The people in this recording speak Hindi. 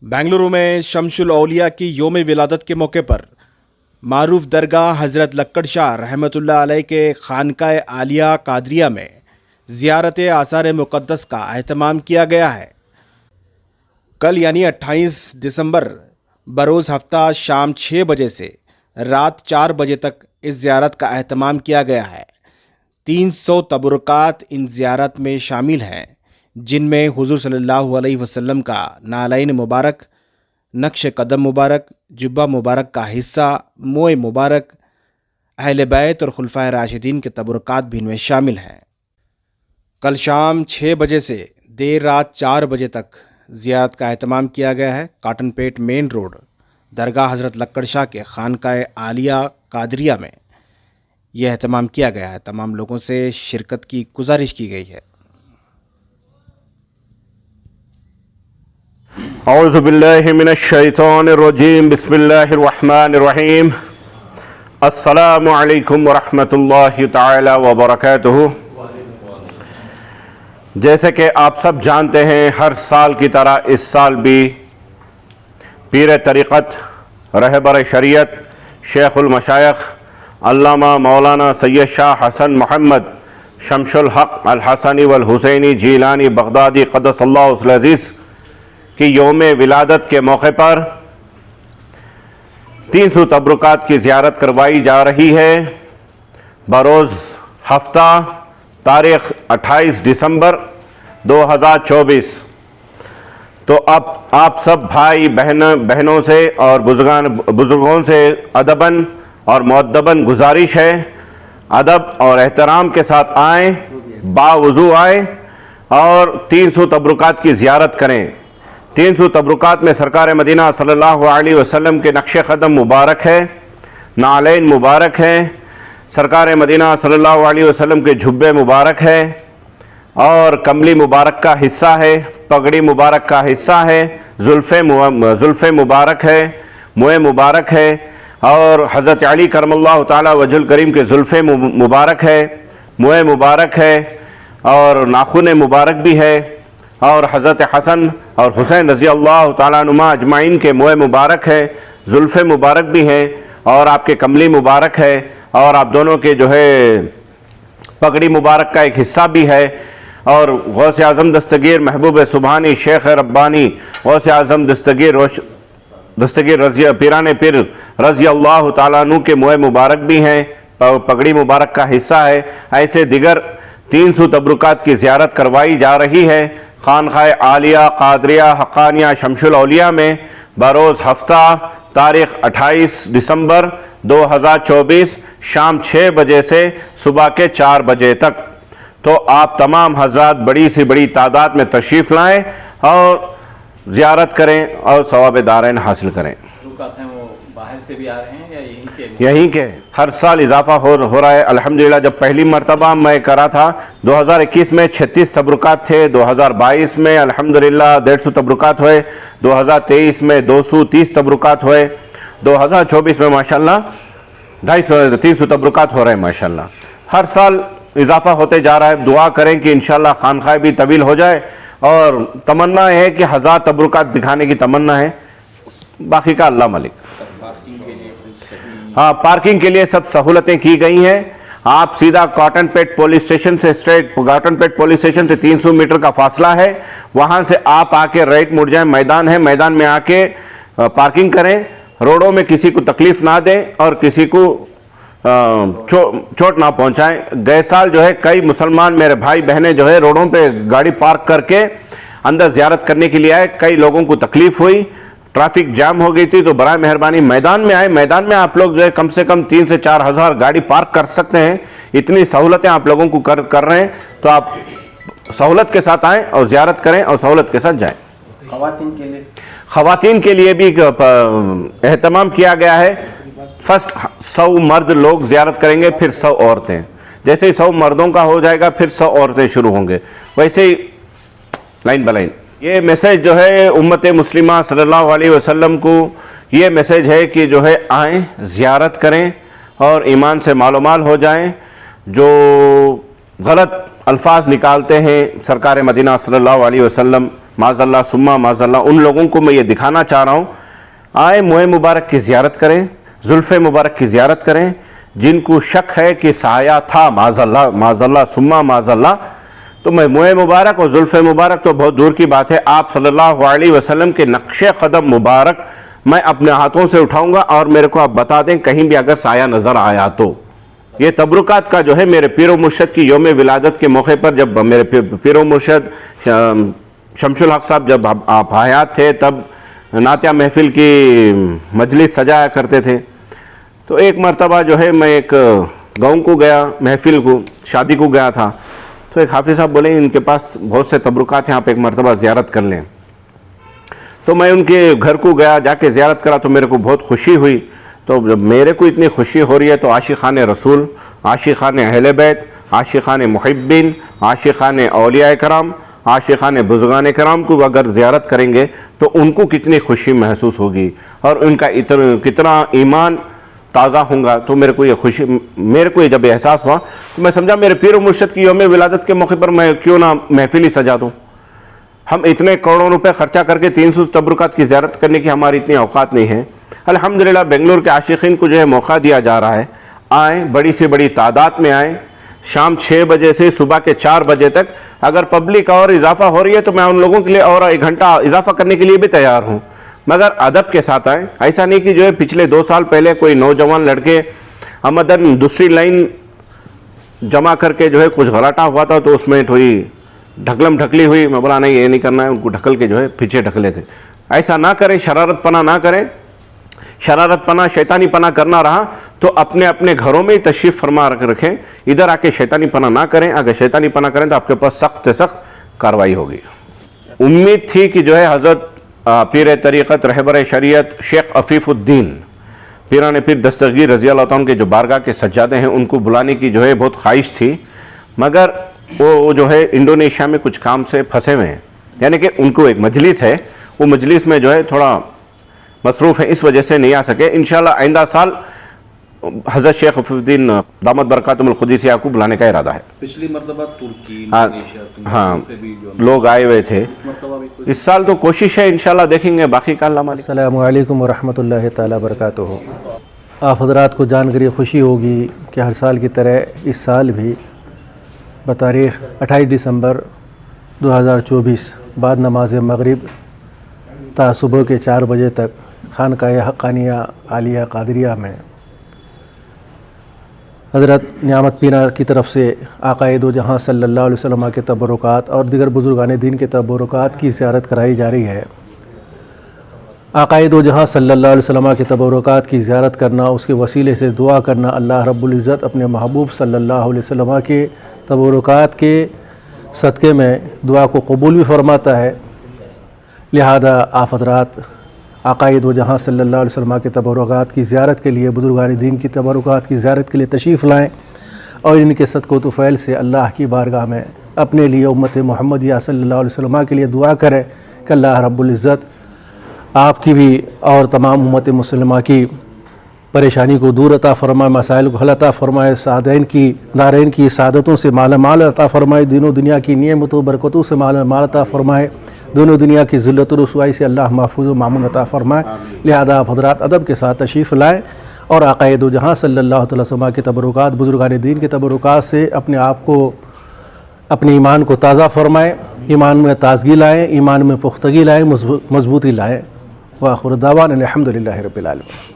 बेंगलुरु में शमसुल औलिया की योम विलादत के मौके पर मारूफ दरगाह हज़रत लक्कड़ शाह रहमतुल्लाह अलैह के खानकाए आलिया कादरिया में ज़ियारत आसार मुक़द्दस का एहतमाम किया गया है। कल यानी 28 दिसंबर बरोज़ हफ्ता शाम 6 बजे से रात 4 बजे तक इस ज़ियारत का एहतमाम किया गया है। 300 तबरुकात इन ज़ियारत में शामिल हैं, जिनमें हुज़ूर सल्लल्लाहु अलैहि वसल्लम का नालैन मुबारक, नक्श कदम मुबारक, जुब्बा मुबारक का हिस्सा, मोए मुबारक, अहले बैत और खुलफाए राशिदीन के तबरुकात भी इनमें शामिल हैं। कल शाम 6 बजे से देर रात 4 बजे तक ज़ियारत का एहतमाम किया गया है। काटनपेट मेन रोड दरगाह हज़रत लक्कड़ शाह के खानकाए आलिया कादरिया में यह एहतमाम किया गया है। तमाम लोगों से शिरकत की गुजारिश की गई है। औज़ु बिल्लाहि मिनश शैतानिर रजीम, बिस्मिल्लाहिर रहमानिर रहीम। अस्सलामु अलैकुम व रहमतुल्लाहि तआला व बरकातुहू। जैसे कि आप सब जानते हैं, हर साल की तरह इस साल भी पीर तरीक़त रहबर शरीयत शेखुल मशाइख अल्लामा मौलाना सैयद शाह हसन मोहम्मद शमसुल हक अल हसनी वल हुसैनी जीलानी बगदादी क़द्दसल्लाहु अल अज़ीज़ की योम विलादत के मौके पर 300 तबरुकात की ज़ियारत करवाई जा रही है। बरोज़ हफ्ता तारीख़ 28 दिसंबर 2024। तो अब आप सब भाई बहनों से और बुज़ुर्गों से अदबन और मुअद्दबन गुजारिश है, अदब और एहतराम के साथ आएँ, बावुज़ू आएँ और 300 तबरुकात की ज़ियारत करें। 300 तबरुकात में सरकार मदीना सल्लल्लाहु अलैहि वसल्लम के नक्श कदम मुबारक है, नालैन मुबारक है, सरकार मदीना सल्लल्लाहु अलैहि वसल्लम के जुब्बे मुबारक है और कमली मुबारक का हिस्सा है, पगड़ी मुबारक का हिस्सा है, जुल्फ़े मुबारक है, मुए मुबारक है और हज़रत अली करमल्लाहु ताला वजहुल करीम के जुल्फ़े मुबारक है, मुए मुबारक है और नाखून मुबारक भी है और हज़रत हसन और हुसैन रज़ी अल्लाह ताला अनुमा अजमाइन के मुए मुबारक है, जुल्फ़े मुबारक भी हैं और आपके कमली मुबारक है और आप दोनों के जो है पगड़ी मुबारक का एक हिस्सा भी है और गौस आज़म दस्तगीर महबूब सुबहानी शेख रब्बानी गौस आज़म दस्तगीर रज़ी पीरान पीर रज़ी अल्लाह ताला अन्हु के मुए मुबारक भी हैं, पगड़ी मुबारक का हिस्सा है। ऐसे दिगर 300 तबरुकात की ज़ियारत करवाई जा रही है खानकाए आलिया कादरिया हक़ानिया शमसुल औलिया में बरोज़ हफ्ता तारीख़ 28 दिसंबर 2024 शाम 6 बजे से सुबह के 4 बजे तक। तो आप तमाम हज़रात बड़ी से बड़ी तादाद में तशरीफ़ लाएँ और ज़ियारत करें और सवाब दारैन हासिल करें। वो बाहर से भी आ रहे हैं या यहीं के हर साल इजाफा हो रहा है अल्हम्दुलिल्लाह। जब पहली मरतबा मैं करा था 2021 में 36 तबरुकात थे, 2022 में अल्हम्दुलिल्लाह 150 तबरुकात हुए, 2023 में 230 तबरुकात हुए, 2024 में माशाल्लाह 250-300 तबरुकात हो रहे हैं माशाल्लाह। हर साल इजाफा होते जा रहा है। दुआ करें कि इंशाल्लाह खानखाह भी तवील हो जाए और तमन्ना है कि 1000 तबरुकात दिखाने की तमन्ना है, बाकी का अल्लाह मलिक। हाँ, पार्किंग के लिए सब सहूलतें की गई हैं। आप सीधा कॉटनपेट पुलिस स्टेशन से कॉटनपेट पुलिस स्टेशन से 300 मीटर का फासला है, वहां से आप आके राइट मुड़ जाएं, मैदान है, मैदान में आके पार्किंग करें। रोडों में किसी को तकलीफ ना दें और किसी को चोट ना पहुंचाएं। गए साल जो है कई मुसलमान मेरे भाई बहनें जो है रोडों पे गाड़ी पार्क करके अंदर ज़ियारत करने के लिए आए, कई लोगों को तकलीफ हुई, ट्रैफिक जाम हो गई थी। तो बराए मेहरबानी मैदान में आए, मैदान में आप लोग जो है कम से कम 3 से 4 हज़ार गाड़ी पार्क कर सकते हैं। इतनी सहूलतें आप लोगों को कर रहे हैं, तो आप सहूलत के साथ आएँ और ज़ियारत करें और सहूलत के साथ जाएँ। ख़वातीन के लिए भी एहतमाम किया गया है। फर्स्ट 100 मर्द लोग ज़ियारत करेंगे, फिर 100 औरतें। जैसे ही 100 मर्दों का हो जाएगा फिर 100 औरतें शुरू होंगे, वैसे ही लाइन बाय लाइन। ये मैसेज जो है उम्मत मुस्लिमा सल्लल्लाहु अलैहि वसल्लम को ये मैसेज है कि जो है आएँ, ज़ियारत करें और ईमान से मालूमाल हो जाएं। जो गलत अल्फाज निकालते हैं सरकार मदीना सल्लल्लाहु अलैहि वसल्लम माज़ल्ला सुम्मा माज़ल्ला उन लोगों को मैं ये दिखाना चाह रहा हूँ, आए मोए मुबारक की ज़ियारत करें, जुल्फ़े मुबारक की ज़ियारत करें। जिनको शक है कि साया था माज़ल्ला माज़ल्ला सुम्मा माज़ल्ला, तो मैं मोए मुबारक और जुल्फ़े मुबारक तो बहुत दूर की बात है, आप सल्लल्लाहु अलैहि वसल्लम के नक्शे कदम मुबारक मैं अपने हाथों से उठाऊंगा और मेरे को आप बता दें कहीं भी अगर साया नज़र आया तो। ये तबरुकात का जो है मेरे पीर व मुर्शद की योम विलादत के मौके पर, जब मेरे पीर व मुर्शद शमशुल हक साहब जब आप हयात थे तब नातिया महफिल की मजलिस सजाया करते थे। तो एक मरतबा जो है मैं एक गाँव को गया, महफिल को शादी को गया था, तो एक हाफिज़ साहब बोले इनके पास बहुत से तबरुकात हैं, आप एक मरतबा ज़ियारत कर लें। तो मैं उनके घर को गया, जाके ज़ियारत करा तो मेरे को बहुत खुशी हुई। तो जब मेरे को इतनी खुशी हो रही है तो आशिक़ान रसूल, आशिक़ान अहले बैत, आशिक़ान मुहिब्बीन, आशिक़ान औलिया कराम, आशिक़ान बुज़ुर्गान कराम को अगर ज़ियारत करेंगे तो उनको कितनी खुशी महसूस होगी और उनका कितना ईमान ताज़ा होगा। तो मेरे को ये खुशी, मेरे को ये जब एहसास हुआ तो मैं समझा मेरे पीर व मुर्शद की यौम विलादत के मौके पर मैं क्यों ना महफिल ही सजा दूँ। हम इतने करोड़ों रुपए खर्चा करके 300 तबरुकात की ज़ियारत करने की हमारी इतनी औकात नहीं है। अल्हम्दुलिल्लाह बेंगलुरु के आशिकीन को जो है मौका दिया जा रहा है, आए, बड़ी से बड़ी तादाद में आए। शाम 6 बजे से सुबह के 4 बजे तक अगर पब्लिक और इजाफा हो रही है तो मैं उन लोगों के लिए और 1 घंटा इजाफा करने के लिए भी तैयार हूँ, मगर अदब के साथ आए। ऐसा नहीं कि जो है पिछले 2 साल पहले कोई नौजवान लड़के हमदन दूसरी लाइन जमा करके जो है कुछ घराटा हुआ था तो उसमें थोड़ी ढकलम ढकली हुई। मैं बोला नहीं ये नहीं करना है, उनको ढकल के जो है पीछे ढकले थे। ऐसा ना करें, शरारत पना ना करें। शरारत पना शैतानी पना करना रहा तो अपने अपने घरों में ही तशरीफ़ फरमा रखें, इधर आके शैतानी पना ना करें। अगर शैतानी पना करें तो आपके पास सख्त से सख्त कार्रवाई होगी। उम्मीद थी कि जो है हज़रत पीर तरीक़त रहबर शरीयत शेख अफ़ीफ़ुद्दीन पीरान पीर दस्तगीर रज़ी अल्लाह तआला के जो बारगाह के सज्जादे हैं उनको बुलाने की जो है बहुत ख्वाहिश थी, मगर वो जो है इंडोनेशिया में कुछ काम से फंसे हुए हैं, यानी कि उनको एक मजलिस है, वो मजलिस में जो है थोड़ा मसरूफ़ है, इस वजह से नहीं आ सके। इंशाअल्लाह आइंदा साल हज़रत शेख अफ़ीफ़ुद्दीन दामत बरकातुहुल क़ुद्दूसिया को बुलाने का इरादा है। पिछली मरतबा तुर्की, हाँ लोग आए हुए थे, इस साल तो कोशिश है इंशाअल्लाह, देखेंगे बाकी का अल्लाह मालिक। अस्सलामु अलैकुम वरहमतुल्लाहि तआला बरकातुहू। आप हज़रात को जानकर खुशी होगी कि हर साल की तरह इस साल भी बतारीख़ 28 दिसंबर 2024 बाद नमाज मगरिब ता सुबह के 4 बजे तक खानकाए हक़ानिया आलिया कादरिया में हज़रत नियामत पीना की तरफ से आक़ाए दो जहाँ सल्लल्लाहु अलैहि वसल्लम के तबरुकात और दीगर बुज़ुर्गान दीन के तबरुकात की ज़ियारत कराई जा रही है। आक़ाए दो जहाँ सल्लल्लाहु अलैहि वसल्लम के तबरुकात की ज़ियारत करना, उसके वसीले से दुआ करना, अल्लाह रब्बुल इज़्ज़त अपने महबूब सल्लल्लाहु अलैहि वसल्लम के तबरुकात के सदक़े में दुआ को कबूल भी फरमाता है। लिहाजा आप हज़रात आक़ाए दो जहाँ सल्लल्लाहु अलैहि वसल्लम के तबरुकात की ज़ियारत के लिए, बुज़ुर्गान दीन की तबरुकात की ज़ियारत के लिए तशरीफ़ लाएँ और इनके सदक़ो तुफ़ैल से अल्लाह की बारगाह में अपने लिए उम्मत मुहम्मदिया सल्लल्लाहु अलैहि वसल्लम के लिए दुआ करें कि अल्लाह रब्बुल इज़्ज़त आपकी भी और तमाम उम्मत मुस्लिमा की परेशानी को दूर अता फ़रमाए, मसाइल को हल अता फ़रमाए, सादैन की दारैन की सादतों से माला माल अता फ़रमाए, दीनों दुनिया की नियमतों बरकतों से माला माल अता फ़रमाए, दोनों दुनिया की ज़िल्लत और रुसवाई से अल्लाह महफूज़ व मामून अता फ़रमाए। लिहाजा आप हज़रात अदब के साथ तशरीफ़ लाएँ और आक़ाए दो जहाँ सल्लल्लाहु अलैहि वसल्लम के तबरुकात, बुज़ुर्गान दीन के तबरुकात से अपने आप को, अपने ईमान को ताज़ा फ़रमाएँ, ईमान में ताज़गी लाएँ, ईमान में पुख्तगी लाएँ, मज़बूती लाएँ। व आखिर दावाना अल्हम्दुलिल्लाहि रब्बिल आलमीन।